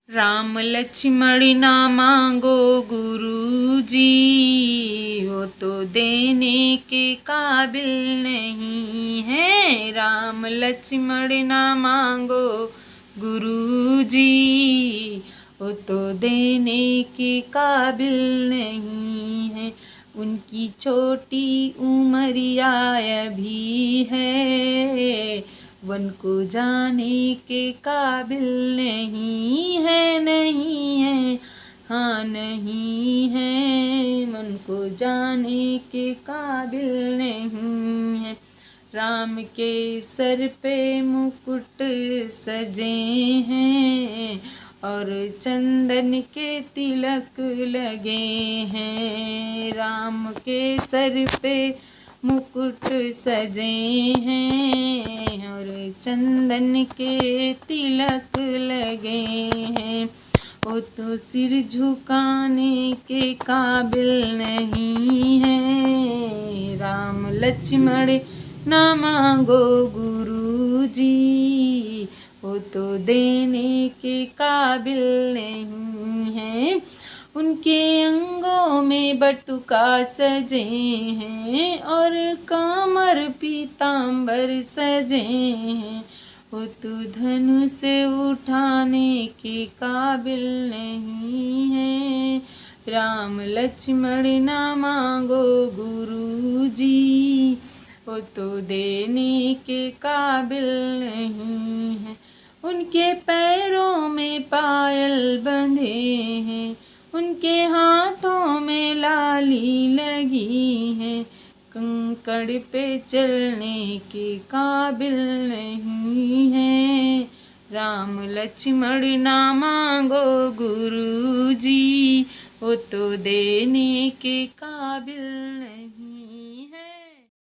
राम लक्ष्मण ना मांगो गुरुजी, वो तो देने के काबिल नहीं है। राम लक्ष्मण ना मांगो गुरुजी, वो तो देने के काबिल नहीं है। उनकी छोटी उमरिया भी है, वन को जाने के काबिल नहीं है, नहीं है, हाँ नहीं है, मन को जाने के काबिल नहीं है। राम के सर पे मुकुट सजे हैं और चंदन के तिलक लगे हैं। राम के सर पे मुकुट सजे हैं और चंदन के तिलक लगे हैं। वो तो सिर झुकाने के काबिल नहीं है। राम लक्ष्मण ना मांगो गुरुजी, वो तो देने के काबिल नहीं है। उनके अंगों में बटुका सजे हैं और कामर पीतांबर सजे हैं। वो तो धनुष उठाने के काबिल नहीं है। राम लक्ष्मण ना मांगो गुरुजी, वो तो देने के काबिल नहीं है। उनके पैरों में पायल बंधे हैं, उनके हाथों में लाली लगी है। कंकड़ पे चलने के काबिल नहीं है। राम लक्ष्मण ना मांगो गुरुजी, वो तो देने के काबिल नहीं।